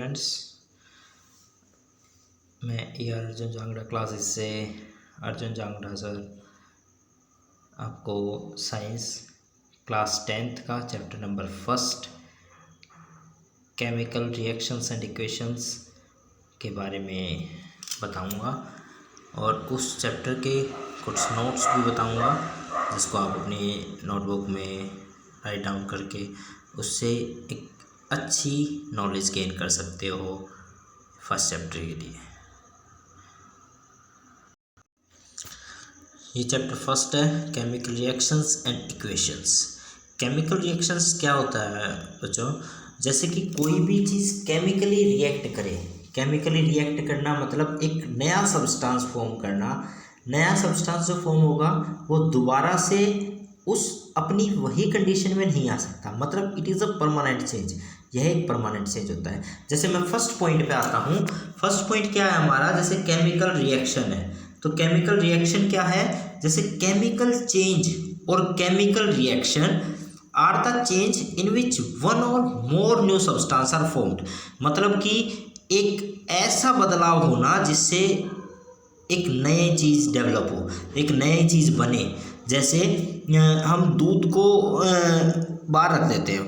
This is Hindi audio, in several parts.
फ्रेंड्स, मैं अर्जुन जांगड़ा क्लासेस से अर्जुन जांगड़ा सर आपको साइंस क्लास 10th का chapter number first chemical reactions and equations के बारे में बताऊंगा और उस चैप्टर के कुछ नोट्स भी बताऊंगा जिसको आप अपनी नोटबुक में राइट डाउन करके उससे एक अच्छी नॉलेज गेन कर सकते हो फर्स्ट चैप्टर के लिए। ये चैप्टर फर्स्ट है chemical reactions and equations. Chemical reactions क्या होता है बच्चों? जैसे कि कोई भी चीज़ केमिकली रिएक्ट करे। केमिकली रिएक्ट करना मतलब एक नया सब्सटेंस फॉर्म करना। नया सब्सटेंस जो फॉर्म होगा वो दोबारा से उस अपनी वही कंडीशन में नहीं आ सकता, मतलब it is a permanent change. यह एक परमानेंट चेंज होता है। जैसे मैं फर्स्ट पॉइंट पे आता हूँ। फर्स्ट पॉइंट क्या है हमारा? जैसे केमिकल रिएक्शन है तो केमिकल रिएक्शन क्या है? जैसे केमिकल चेंज और chemical reaction are the change in which one or more new substance are formed. मतलब कि एक ऐसा बदलाव होना जिससे एक नई चीज़ डेवलप हो, एक नई चीज़ बने। जैसे हम दूध को बाहर रख देते हैं,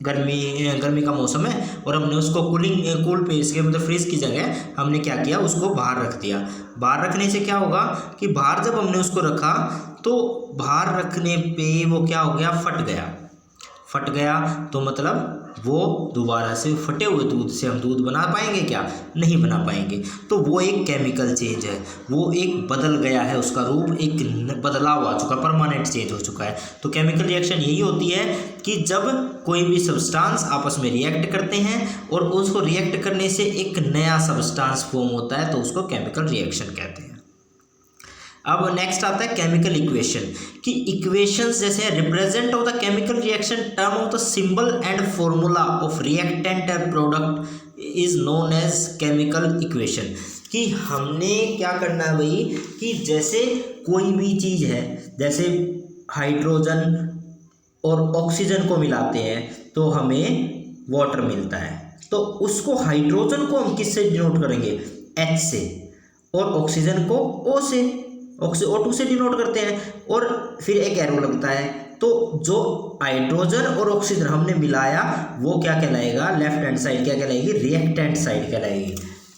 गर्मी का मौसम है और हमने उसको कूल पेज के मतलब फ्रीज की जगह हमने क्या किया, उसको बाहर रख दिया। बाहर रखने से क्या होगा कि बाहर जब हमने उसको रखा तो बाहर रखने पे वो क्या हो गया, फट गया। तो मतलब वो दोबारा से फटे हुए दूध से हम दूध बना पाएंगे क्या? नहीं बना पाएंगे। तो वो एक केमिकल चेंज है, वो एक बदल गया है, उसका रूप एक बदलाव आ चुका, परमानेंट चेंज हो चुका है। तो केमिकल रिएक्शन यही होती है कि जब कोई भी सब्सटेंस आपस में रिएक्ट करते हैं और उसको रिएक्ट करने से एक नया सब्सटेंस फॉर्म होता है, तो उसको केमिकल रिएक्शन कहते हैं। अब नेक्स्ट आता है केमिकल इक्वेशन कि इक्वेशंस जैसे represent of the chemical reaction term of the symbol and formula of reactant and product is known as chemical equation. कि हमने क्या करना है भाई कि जैसे कोई भी चीज़ है, जैसे हाइड्रोजन और ऑक्सीजन को मिलाते हैं तो हमें वाटर मिलता है, तो उसको हाइड्रोजन को हम किससे डिनोट करेंगे? H से, और ऑक्सीजन को O से, O2 से डिनोट करते हैं और फिर एक एरो लगता है। तो जो हाइड्रोजन और ऑक्सीजन हमने मिलाया वो क्या कहलाएगा? लेफ्ट हैंड साइड क्या कहलाएगी? रिएक्टेंट साइड कहलाएगी।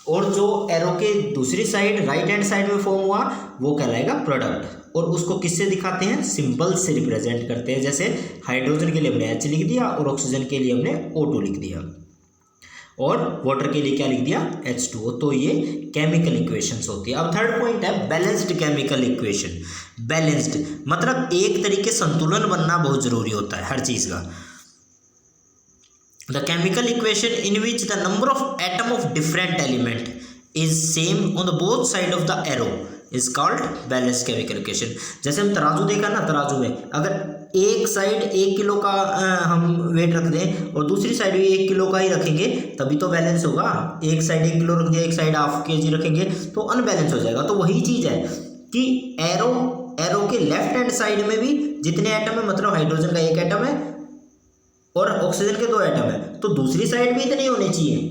और जो एरो के दूसरी साइड राइट हैंड साइड में फॉर्म हुआ वो कहलाएगा प्रोडक्ट। और उसको किससे दिखाते हैं? सिंबल से रिप्रेजेंट करते हैं। जैसे हाइड्रोजन के लिए हमने H लिख दिया और ऑक्सीजन के लिए हमने O2 लिख दिया और वाटर के लिए क्या लिख दिया? H2O। तो ये केमिकल इक्वेशंस होती है। अब थर्ड पॉइंट है बैलेंस्ड केमिकल इक्वेशन। बैलेंस्ड मतलब एक तरीके संतुलन बनना बहुत जरूरी होता है हर चीज का। The chemical equation in which the number of atom of different element is same on the both side of the arrow is called balanced chemical equation. जैसे हम तराजू देखा ना, तराजू में अगर एक साइड 1 किलो का हम वेट रख दें और दूसरी साइड भी 1 किलो का ही रखेंगे तभी तो बैलेंस होगा। एक साइड 1 किलो रख दिया, एक साइड ½ kg रखेंगे तो अनबैलेंस हो जाएगा। तो वही चीज़ है कि एरो के लेफ्ट हैंड साइड में भी जितने एटम है, मतलब हाइड्रोजन का 1 एटम है और ऑक्सीजन के 2 एटम है, तो दूसरी साइड भी इतने होने चाहिए।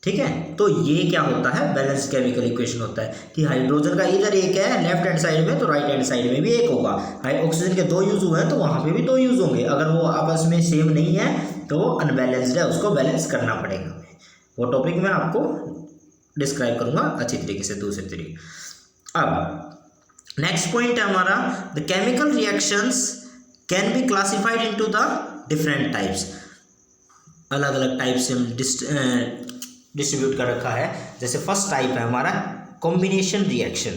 ठीक है, तो ये क्या होता है? बैलेंस केमिकल इक्वेशन होता है कि हाइड्रोजन का इधर 1 है लेफ्ट हैंड साइड में तो राइट हैंड साइड में भी 1 होगा। ऑक्सीजन के 2 यूज हुए हैं तो वहां पे भी 2 यूज होंगे। अगर वो आपस में सेम नहीं है तो वो अनबैलेंस्ड है, उसको बैलेंस करना पड़ेगा। वो टॉपिक मैं आपको डिस्क्राइब करूंगा अच्छी तरीके से, दूसरे तरीके। अब नेक्स्ट पॉइंट है हमारा the chemical reactions can be classified into the different types. अलग अलग टाइप से डिस्ट्रीब्यूट कर रखा है। जैसे फर्स्ट टाइप है हमारा कॉम्बिनेशन रिएक्शन।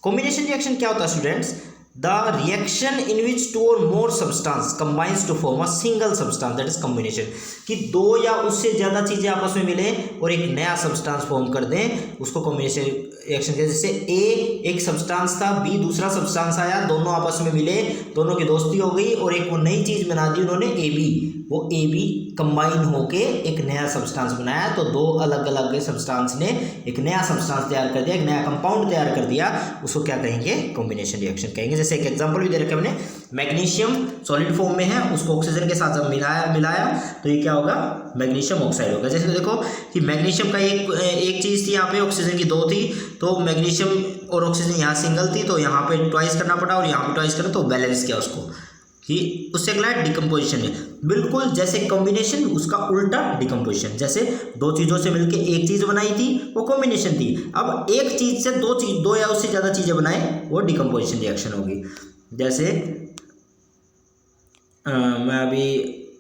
कॉम्बिनेशन रिएक्शन क्या होता है students? The reaction in which 2 or more substance combines to form a single substance, that is combination. कि 2 या उससे ज़्यादा चीज़ें आपस में मिले और एक नया सब्सटेंस फॉर्म कर दें, उसको कॉम्बिनेशन रिएक्शन कहते हैं। जैसे A एक सब्सटेंस था, B दूसरा सब्सटेंस आया, दोनों आपस में मिले, दोनों की दोस्ती हो गई और एक वो नई चीज़ बना दी उन्होंने AB, वो AB कंबाइन होके एक नया सब्सटेंस बनाया। तो दो अलग अलग सब्सटेंस ने एक नया सब्सटेंस तैयार कर दिया, एक नया कंपाउंड तैयार कर दिया, उसको क्या कहेंगे? कॉम्बिनेशन रिएक्शन कहेंगे। जैसे एक एग्जांपल भी दे रखा है हमने, मैग्नीशियम सॉलिड फॉर्म में है, उसको ऑक्सीजन के साथ जब मिलाया तो ये क्या होगा? मैग्नीशियम ऑक्साइड होगा। जैसे देखो कि मैग्नीशियम का एक चीज़ थी, यहाँ पे ऑक्सीजन की दो थी, तो मैग्नीशियम और ऑक्सीजन यहाँ सिंगल थी, तो यहाँ पे ट्वाइस करना पड़ा और यहाँ पे ट्वाइस करना, तो बैलेंस किया उसको, कि उससे क्या है? डिकम्पोजिशन है। बिल्कुल जैसे कॉम्बिनेशन, उसका उल्टा डिकम्पोजिशन। जैसे दो चीज़ों से मिलकर एक चीज़ बनाई थी, वो कॉम्बिनेशन थी। अब एक चीज़ से दो या उससे ज़्यादा चीज़ें बनाए, वो डिकम्पोजिशन रिएक्शन होगी। जैसे मैं अभी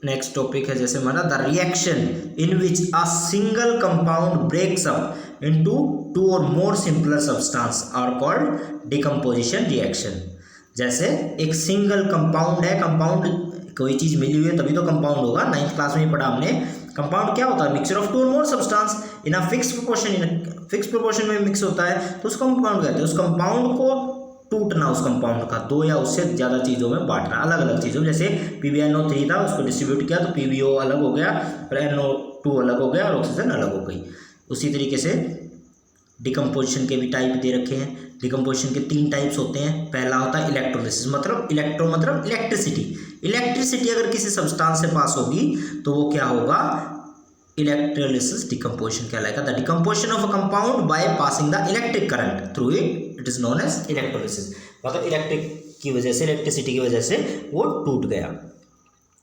नेक्स्ट टॉपिक है जैसे हमारा the reaction in which a single compound breaks up into two or more simpler substance are called decomposition reaction. जैसे एक सिंगल कंपाउंड है, कंपाउंड कोई चीज़ मिली हुई है तभी तो कंपाउंड होगा। 9th क्लास में ही पढ़ा हमने। कंपाउंड क्या होता है? Mixture of to or more substance in a fix proportion, in fix proportion में मिक्स होता है, तो उसको कंपाउंड कहते हैं। उस कंपाउंड को टूटना, उस कंपाउंड का दो या उससे ज़्यादा चीज़ों में बांटना, अलग अलग चीज़ों में। जैसे PbNO3 था, उसको डिस्ट्रीब्यूट किया तो PbO अलग हो गया, फिर NO2 अलग हो गया और ऑक्सीजन अलग हो गई। उसी तरीके से डिकम्पोजिशन के भी टाइप दे रखे हैं। डिकम्पोजिशन के 3 टाइप्स होते हैं। पहला होता है इलेक्ट्रोलिसिस, मतलब इलेक्ट्रिसिटी। इलेक्ट्रिसिटी अगर किसी सब्सटेंस से पास होगी तो वो क्या होगा? इलेक्ट्रोलिसिस डिकम्पोजिशन कहलाएगा। The decomposition of a compound by passing the electric current through it is known as electrolysis. मतलब इलेक्ट्रिसिटी की वजह से वो टूट गया।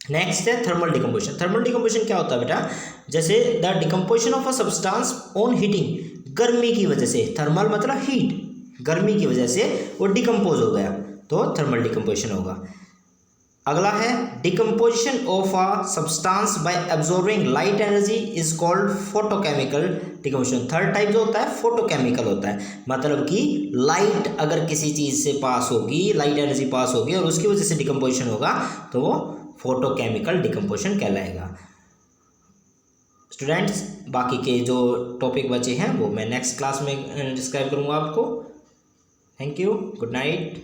नेक्स्ट है थर्मल डिकम्पोजिशन। थर्मल डिकम्पोजिशन क्या होता है बेटा? जैसे the decomposition of a substance on heating, गर्मी की वजह से, थर्मल मतलब हीट, गर्मी की वजह से वो डिकम्पोज हो गया, तो थर्मल डिकम्पोजिशन होगा। अगला है decomposition of a substance by absorbing light energy is called photochemical decomposition. Third type जो होता है फोटोकेमिकल होता है, मतलब कि लाइट अगर किसी चीज़ से पास होगी, लाइट एनर्जी पास होगी और उसकी वजह से डिकम्पोजिशन होगा, तो वो फोटोकेमिकल डिकम्पोजिशन कहलाएगा। स्टूडेंट्स, बाकी के जो टॉपिक बचे हैं वो मैं नेक्स्ट क्लास में डिस्क्राइब करूँगा आपको। Thank you, good night.